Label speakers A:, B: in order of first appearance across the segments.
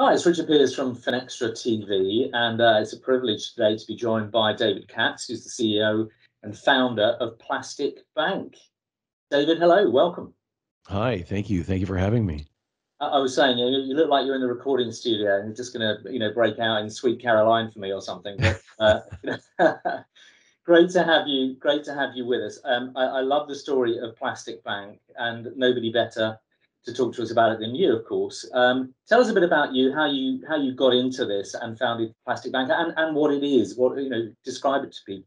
A: Hi, it's Richard Pearce from FinextraTV, and it's a privilege today to be joined by David Katz, who's the CEO and founder of Plastic Bank. David, hello, welcome.
B: Hi, thank you. Thank you for having me.
A: I was saying, you look like you're in the recording studio and you're just going to, break out in Sweet Caroline for me or something. But great to have you. Great to have you with us. I love the story of Plastic Bank, and nobody better to talk to us about it than you, of course. Tell us a bit about you, how you got into this and founded Plastic Bank, and what it is. Describe it to people.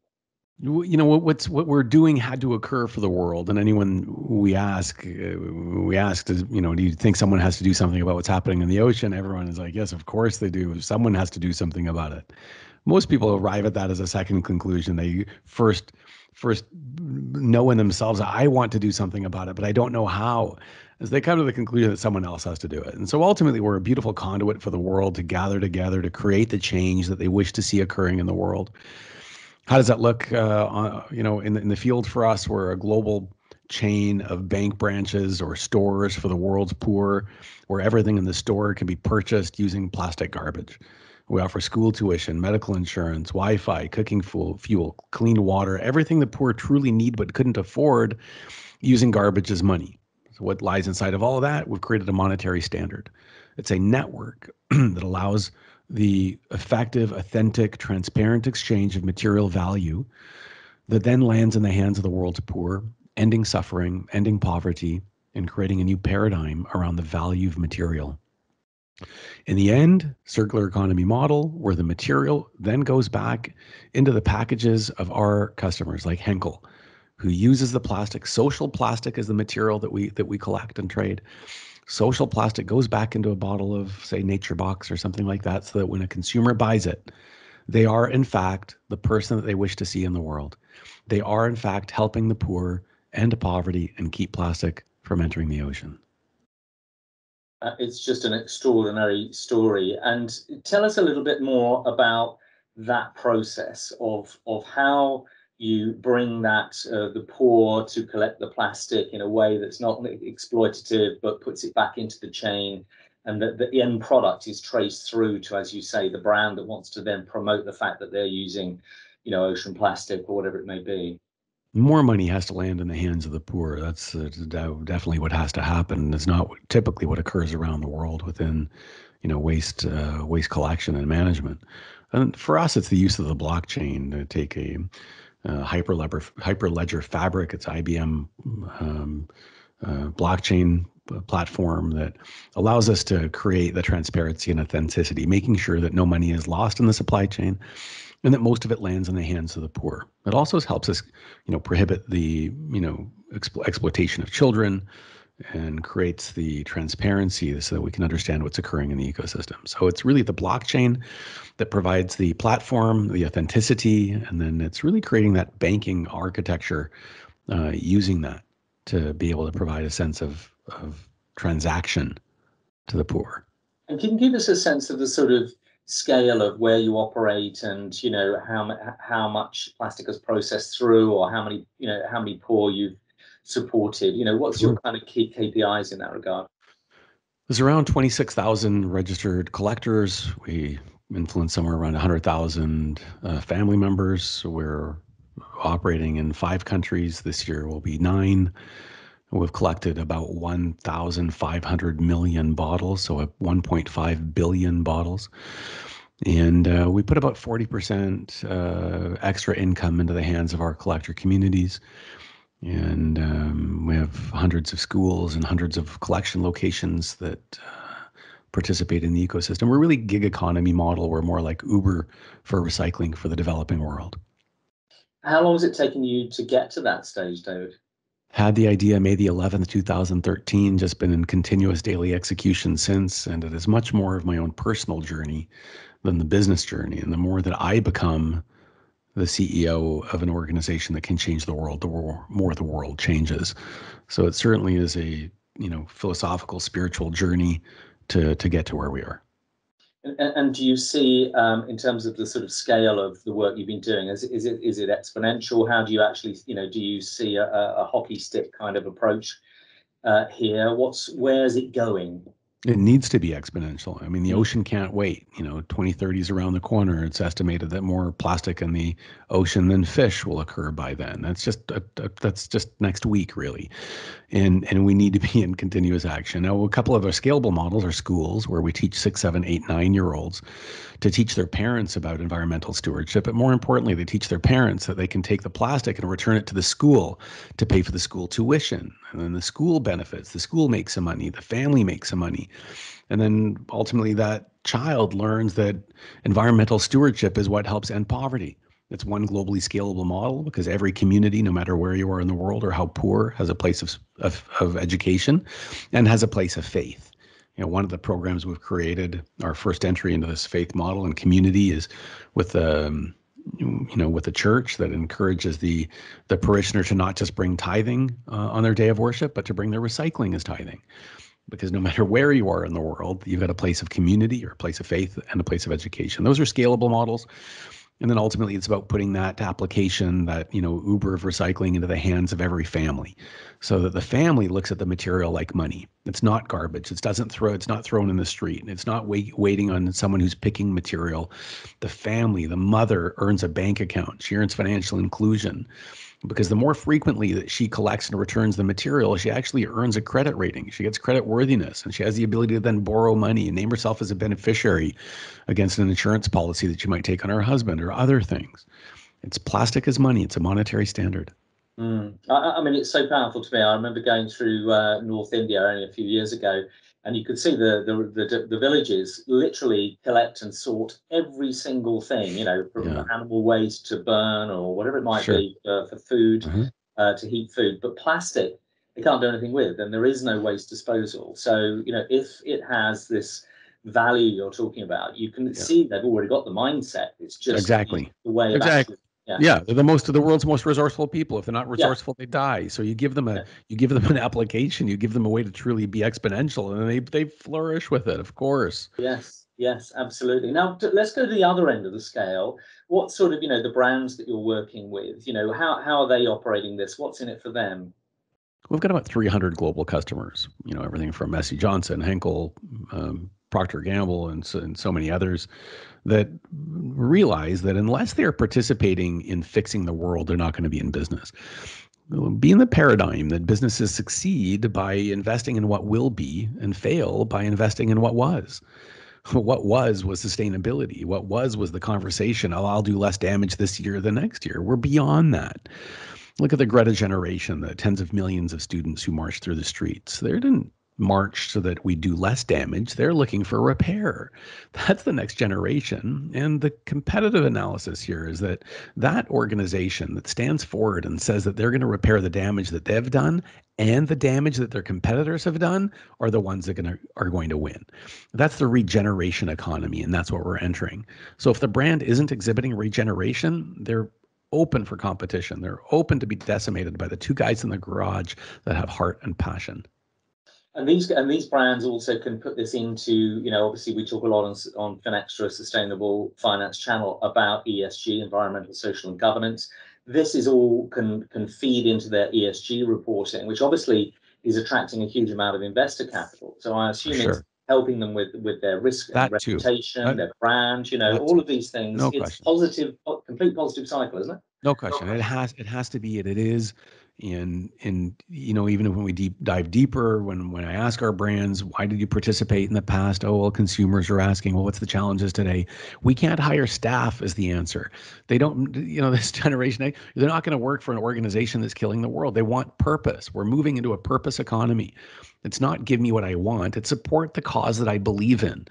B: What we're doing had to occur for the world, and anyone we ask, is, do you think someone has to do something about what's happening in the ocean? Everyone is like, yes, of course they do. Someone has to do something about it. Most people arrive at that as a second conclusion. They first know in themselves, I want to do something about it, but I don't know how. As they come to the conclusion that someone else has to do it. And so ultimately, we're a beautiful conduit for the world to gather together to create the change that they wish to see occurring in the world. How does that look, in the field for us? We're a global chain of bank branches or stores for the world's poor, where everything in the store can be purchased using plastic garbage. We offer school tuition, medical insurance, Wi-Fi, cooking fuel, clean water, everything the poor truly need but couldn't afford, using garbage as money. So what lies inside of all of that? We've created a monetary standard. It's a network that allows the effective, authentic, transparent exchange of material value that then lands in the hands of the world's poor, ending suffering, ending poverty, and creating a new paradigm around the value of material. In the end, circular economy model where the material then goes back into the packages of our customers like Henkel, who uses the plastic. Social plastic is the material that we collect and trade. Social plastic goes back into a bottle of, say, Nature Box or something like that, so that when a consumer buys it, they are, in fact, the person that they wish to see in the world. They are, in fact, helping the poor end poverty and keep plastic from entering the ocean.
A: It's just an extraordinary story. And tell us a little bit more about that process of how you bring that the poor to collect the plastic in a way that's not exploitative, but puts it back into the chain, and that the end product is traced through to, as you say, the brand that wants to then promote the fact that they're using, ocean plastic or whatever it may be.
B: More money has to land in the hands of the poor. That's definitely what has to happen. It's not typically what occurs around the world within, waste collection and management. And for us, it's the use of the blockchain to take a Hyperledger Fabric. It's IBM blockchain platform that allows us to create the transparency and authenticity, making sure that no money is lost in the supply chain and that most of it lands in the hands of the poor. It also helps us, prohibit the, exploitation of children, and creates the transparency so that we can understand what's occurring in the ecosystem. So it's really the blockchain that provides the platform, the authenticity, and then it's really creating that banking architecture, using that to be able to provide a sense of transaction to the poor.
A: And can you give us a sense of the sort of scale of where you operate, and how much plastic is processed through, or how many poor you've supported? What's your kind of key KPIs in that regard?
B: There's around 26,000 registered collectors. We influence somewhere around 100,000 family members. So we're operating in 5 countries. This year will be 9. We've collected about 1,500 million bottles, so 1.5 billion bottles. And we put about 40% extra income into the hands of our collector communities. And we have hundreds of schools and hundreds of collection locations that participate in the ecosystem. We're really gig economy model. We're more like Uber for recycling for the developing world.
A: How long has it taken you to get to that stage, David?
B: Had the idea May the 11th, 2013, just been in continuous daily execution since, and it is much more of my own personal journey than the business journey. And the more that I become the CEO of an organization that can change the world, the more the world changes. So it certainly is a, philosophical, spiritual journey to get to where we are.
A: And do you see, in terms of the sort of scale of the work you've been doing, is it exponential? How do you actually, do you see a hockey stick kind of approach here? Where's it going?
B: It needs to be exponential. I mean, the
A: Mm.
B: ocean can't wait. 2030 is around the corner. It's estimated that more plastic in the ocean than fish will occur by then. That's just next week, really. And we need to be in continuous action. Now, a couple of our scalable models are schools, where we teach 6, 7, 8, 9 year olds to teach their parents about environmental stewardship. But more importantly, they teach their parents that they can take the plastic and return it to the school to pay for the school tuition. And then the school benefits, the school makes some money, the family makes some money. And then ultimately, that child learns that environmental stewardship is what helps end poverty. It's one globally scalable model, because every community, no matter where you are in the world or how poor, has a place of education and has a place of faith. One of the programs we've created, our first entry into this faith model and community, is with with a church that encourages the parishioner to not just bring tithing on their day of worship, but to bring their recycling as tithing. Because no matter where you are in the world, you've got a place of community or a place of faith and a place of education. Those are scalable models. And then ultimately, it's about putting that application, that Uber of recycling, into the hands of every family, so that the family looks at the material like money. It's not garbage. It's not thrown in the street. It's not waiting on someone who's picking material. The family, the mother, earns a bank account. She earns financial inclusion, because the more frequently that she collects and returns the material, she actually earns a credit rating. She gets credit worthiness, and she has the ability to then borrow money and name herself as a beneficiary against an insurance policy that she might take on her husband or other things. It's plastic as money. It's a monetary standard.
A: Mm. I mean, it's so powerful to me. I remember going through North India only a few years ago, and you could see the villages literally collect and sort every single thing, from
B: Yeah,
A: animal waste to burn or whatever it might
B: sure.
A: be for food,
B: Uh-huh.
A: to heat food. But plastic, they can't do anything with, and there is no waste disposal. So, if it has this value you're talking about, you can
B: Yeah,
A: see they've already got the mindset. It's just
B: exactly.
A: the way of
B: Exactly.
A: actually, yeah,
B: Yeah, they're the world's most resourceful people. If they're not
A: yeah.
B: resourceful, they die. So you give them
A: Yeah.
B: an application, you give them a way to truly be exponential, and they flourish with it, of course.
A: Yes, yes, absolutely. Now, let's go to the other end of the scale. What sort of, the brands that you're working with, how are they operating this? What's in it for them?
B: We've got about 300 global customers, everything from Messi Johnson, Henkel, Procter Gamble, and so many others, that realize that unless they're participating in fixing the world, they're not going to be in business. Be in the paradigm that businesses succeed by investing in what will be and fail by investing in what was. What was sustainability. What was the conversation, oh, I'll do less damage this year than next year. We're beyond that. Look at the Greta generation, the tens of millions of students who marched through the streets. They didn't march so that we do less damage. They're looking for repair. That's the next generation. And the competitive analysis here is that that organization that stands forward and says that they're going to repair the damage that they've done and the damage that their competitors have done are the ones that are going to win. That's the regeneration economy, and that's what we're entering. So if the brand isn't exhibiting regeneration, they're open for competition. They're open to be decimated by the two guys in the garage that have heart and passion.
A: And these brands also can put this into, obviously we talk a lot on Finextra Sustainable Finance channel about ESG, environmental, social, and governance. This is all can feed into their ESG reporting, which obviously is attracting a huge amount of investor capital. So I
B: For
A: assume it's
B: sure.
A: helping them with their risk and
B: That too.
A: reputation,
B: That,
A: their brand,
B: that
A: all
B: too.
A: of these things.
B: No
A: It's
B: question.
A: positive, complete positive cycle, isn't it?
B: No question. It has to be, and it is. And even when we dive deeper, when I ask our brands, why did you participate in the past? Oh, well, consumers are asking, well, what's the challenges today? We can't hire staff is the answer. They don't, this generation, they're not going to work for an organization that's killing the world. They want purpose. We're moving into a purpose economy. It's not give me what I want. It's support the cause that I believe in.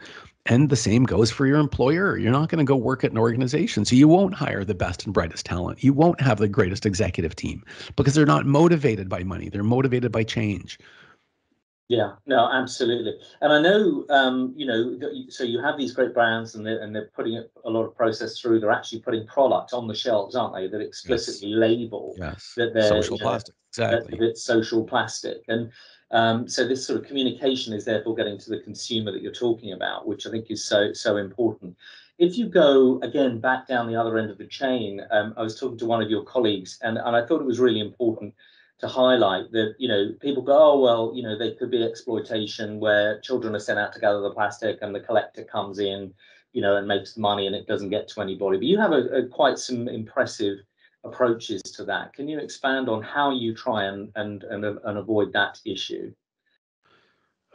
B: And the same goes for your employer. You're not going to go work at an organization. So you won't hire the best and brightest talent. You won't have the greatest executive team because they're not motivated by money. They're motivated by change.
A: Yeah, no, absolutely. And I know, so you have these great brands, and they're putting a lot of process through. They're actually putting product on the shelves, aren't they? That
B: Yes.
A: explicitly label
B: Yes.
A: that
B: Social plastic.
A: that
B: Exactly.
A: it's social plastic. And so this sort of communication is therefore getting to the consumer that you're talking about, which I think is so important. If you go again back down the other end of the chain, I was talking to one of your colleagues, and I thought it was really important to highlight that, people go, oh, well, there could be exploitation where children are sent out to gather the plastic and the collector comes in, and makes the money and it doesn't get to anybody. But you have quite some impressive approaches to that. Can you expand on how you try and avoid that issue?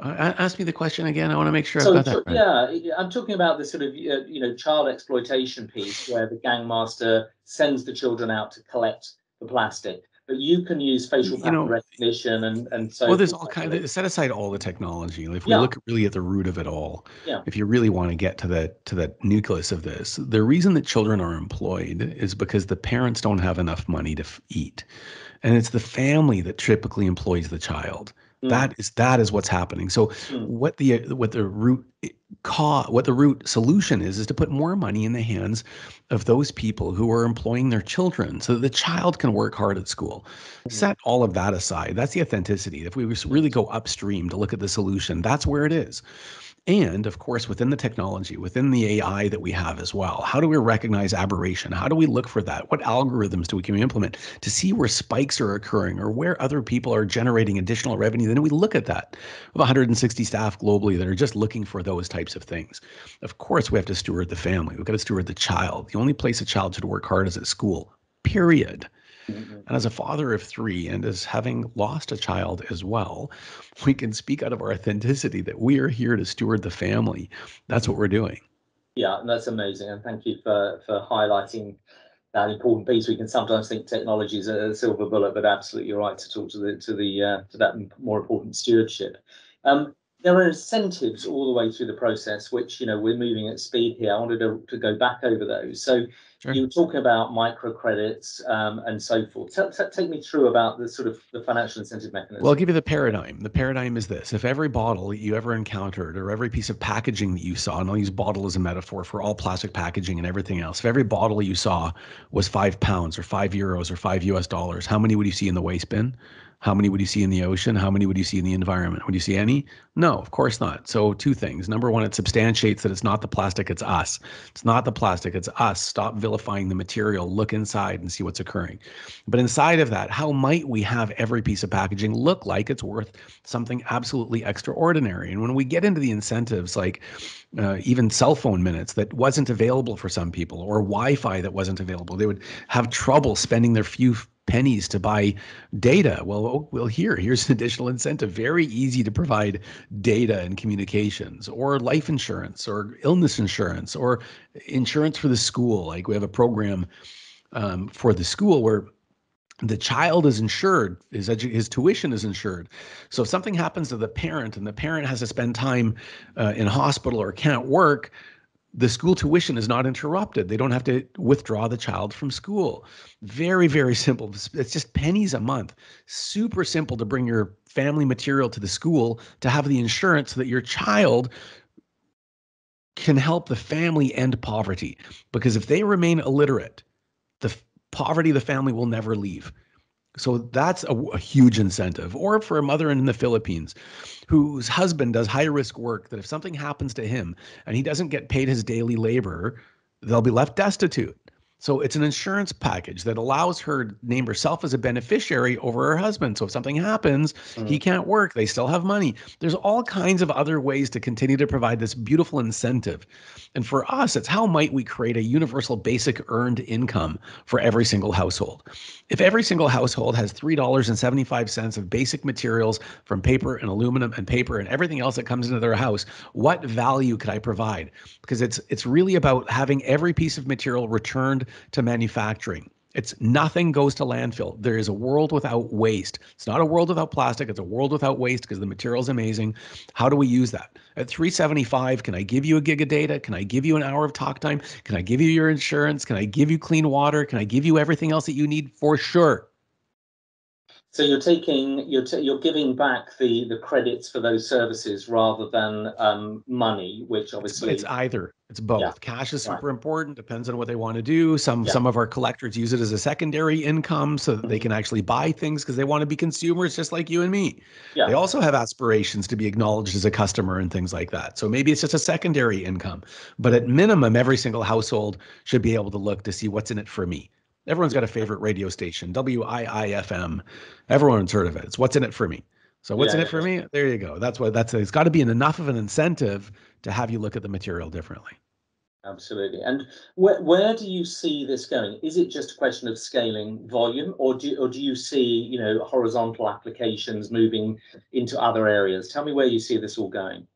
B: Ask me the question again. I want to make sure I've
A: So,
B: got that right.
A: yeah, I'm talking about the sort of, child exploitation piece where the gangmaster sends the children out to collect the plastic, but you can use facial
B: You
A: pattern
B: know,
A: recognition and
B: well,
A: so
B: there's
A: forth.
B: all kind of set aside all the technology. If we
A: Yeah,
B: look really at the root of it all,
A: yeah.
B: if you really want to get to the nucleus of this, the reason that children are employed is because the parents don't have enough money to eat, and it's the family that typically employs the child.
A: Mm,
B: That is what's happening. So
A: mm,
B: what the root solution is to put more money in the hands of those people who are employing their children so that the child can work hard at school.
A: mm,
B: Set all of that aside. That's the authenticity. If we really go upstream to look at the solution, that's where it is. And of course, within the technology, within the AI that we have as well, how do we recognize aberration? How do we look for that? What algorithms do we can we implement to see where spikes are occurring or where other people are generating additional revenue? Then we look at that. We have 160 staff globally that are just looking for those types of things. Of course, we have to steward the family. We've got to steward the child. The only place a child should work hard is at school, period.
A: mm.
B: And as a father of three, and as having lost a child as well, we can speak out of our authenticity that we are here to steward the family. That's what we're doing.
A: Yeah, that's amazing, and thank you for highlighting that important piece. We can sometimes think technology is a silver bullet, but absolutely you're right to talk to that more important stewardship. There are incentives all the way through the process, which we're moving at speed here. I wanted to go back over those. So
B: Sure.
A: you were talking about microcredits and so forth. Take me through about the sort of the financial incentive
B: Well, I'll
A: mechanism.
B: give you the paradigm. The paradigm is this. If every bottle you ever encountered or every piece of packaging that you saw, and I'll use bottle as a metaphor for all plastic packaging and everything else, if every bottle you saw was £5 or €5 or $5, how many would you see in the waste bin? How many would you see in the ocean? How many would you see in the environment? Would you see any? No, of course not. So two things. Number one, it substantiates that it's not the plastic, it's us. It's not the plastic, it's us. Stop vilifying the material. Look inside and see what's occurring. But inside of that, how might we have every piece of packaging look like it's worth something absolutely extraordinary? And when we get into the incentives, like even cell phone minutes that wasn't available for some people, or Wi-Fi that wasn't available, they would have trouble spending their few pennies to buy data. Well, here's an additional incentive. Very easy to provide data and communications, or life insurance, or illness insurance, or insurance for the school. Like we have a program for the school where the child is insured, his tuition is insured. So if something happens to the parent and the parent has to spend time in hospital or can't work, the school tuition is not interrupted. They don't have to withdraw the child from school. Very, very simple. It's just pennies a month. Super simple to bring your family material to the school to have the insurance so that your child can help the family end poverty. Because if they remain illiterate, the poverty of the family will never leave. So that's a huge incentive. Or for a mother in the Philippines whose husband does high risk work, that if something happens to him and he doesn't get paid his daily labor, they'll be left destitute. So it's an insurance package that allows her to name herself as a beneficiary over her husband. So if something happens, he
A: Mm.
B: can't work, they still have money. There's all kinds of other ways to continue to provide this beautiful incentive. And for us, it's how might we create a universal basic earned income for every single household? If every single household has $3.75 of basic materials from paper and aluminum and paper and everything else that comes into their house, what value could I provide? Because it's really about having every piece of material returned to manufacturing. It's nothing goes to landfill. There is a world without waste. It's not a world without plastic. It's a world without waste because the material is amazing. How do we use that? At 375, can I give you a gig of data? Can I give you an hour of talk time? Can I give you your insurance? Can I give you clean water? Can I give you everything else that you need? For sure.
A: So you're giving back the credits for those services rather than money, which
B: It's
A: obviously,
B: either. It's
A: yeah,
B: both. Cash is
A: right,
B: super important, depends on what they want to do. Some
A: yeah,
B: some of our collectors use it as a secondary income so that they
A: mhm,
B: can actually buy things because they want to be consumers just like you and me. They
A: yeah.
B: also have aspirations to be acknowledged as a customer and things like that. So maybe it's just a secondary income, but at minimum every single household should be able to look to see what's in it for me. Everyone's got a favorite radio station, WIIFM. Everyone's heard of it. It's what's in it for me. So what's in
A: Yeah,
B: it for me? There you go. It's got to be enough of an incentive to have you look at the material differently.
A: absolutely. And where do you see this going? Is it just a question of scaling volume, or do you see, you know, horizontal applications moving into other areas? Tell me where you see this all going.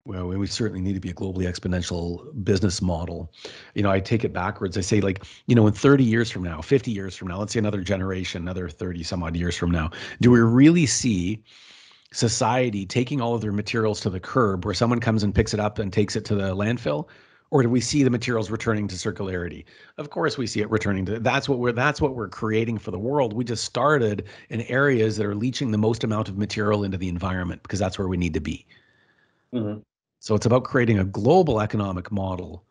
B: Well, we certainly need to be a globally exponential business model. You know, I take it backwards. I say, like, you know, in 30 years from now, 50 years from now, let's say another generation, another 30 some odd years from now, do we really see society taking all of their materials to the curb where someone comes and picks it up and takes it to the landfill? Or do we see the materials returning to circularity? Of course we see it returning to, that's what we're creating for the world. We just started in areas that are leaching the most amount of material into the environment because that's where we need to be.
A: Mhm.
B: So it's about creating a global economic model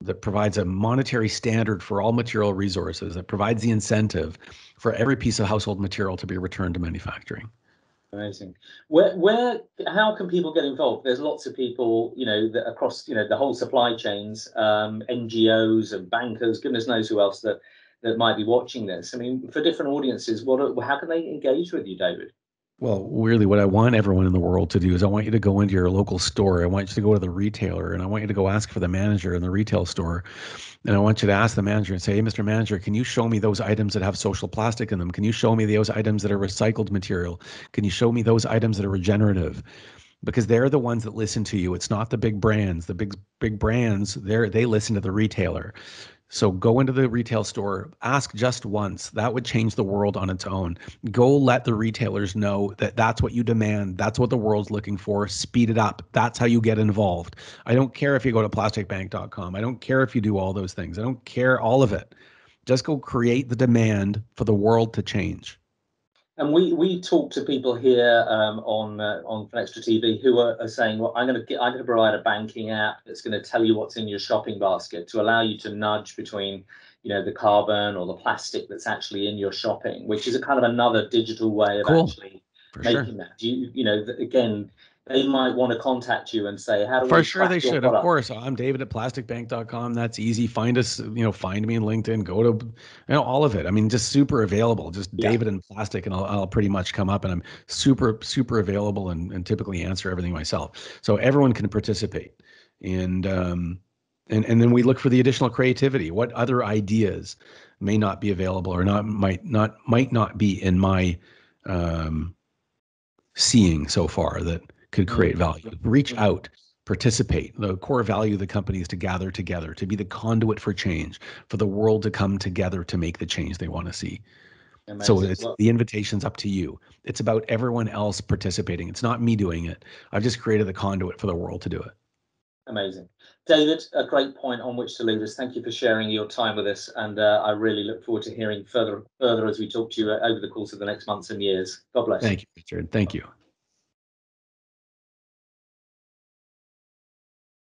B: that provides a monetary standard for all material resources, that provides the incentive for every piece of household material to be returned to manufacturing.
A: Amazing. How can people get involved? There's lots of people, you know, that across, you know, the whole supply chains, NGOs and bankers, goodness knows who else that might be watching this. I mean, for different audiences, how can they engage with you, David?
B: Well, really, what I want everyone in the world to do is I want you to go into your local store. I want you to go to the retailer and I want you to go ask for the manager in the retail store. And I want you to ask the manager and say, hey, Mr. Manager, can you show me those items that have social plastic in them? Can you show me those items that are recycled material? Can you show me those items that are regenerative? Because they're the ones that listen to you. It's not the big brands. The big brands, they listen to the retailer. So go into the retail store, ask just once. That would change the world on its own. Go let the retailers know that that's what you demand. That's what the world's looking for. Speed it up. That's how you get involved. I don't care if you go to plasticbank.com. I don't care if you do all those things. I don't care all of it. Just go create the demand for the world to change.
A: And we talk to people here on Finextra TV who are saying, well, I'm going to provide a banking app that's going to tell you what's in your shopping basket to allow you to nudge between, you know, the carbon or the plastic that's actually in your shopping, which is a kind of another digital way of
B: Cool.
A: actually
B: For sure.
A: making that. Again, they might want to contact you and say, how do
B: For
A: we
B: sure
A: track
B: they
A: your
B: should. Of
A: product?
B: course. I'm David at plasticbank.com. That's easy. Find us, find me in LinkedIn, go to, all of it. I mean, just super available. Just
A: Yeah,
B: David and plastic and I'll pretty much come up and I'm super, super available and typically answer everything myself. So everyone can participate. And and then we look for the additional creativity. What other ideas may not be available or might not be in my um seeing so far that could create
A: mm,
B: value. Reach
A: mm,
B: out, participate. The core value of the company is to gather together, to be the conduit for change, for the world to come together to make the change they want to see. So
A: amazing.
B: it's
A: Well,
B: the invitation's up to you. It's about everyone else participating. It's not me doing it. I've just created the conduit for the world to do it.
A: amazing. David, a great point on which to leave us. Thank you for sharing your time with us. And I really look forward to hearing further as we talk to you over the course of the next months and years. God bless.
B: Thank you, Richard. Thank you.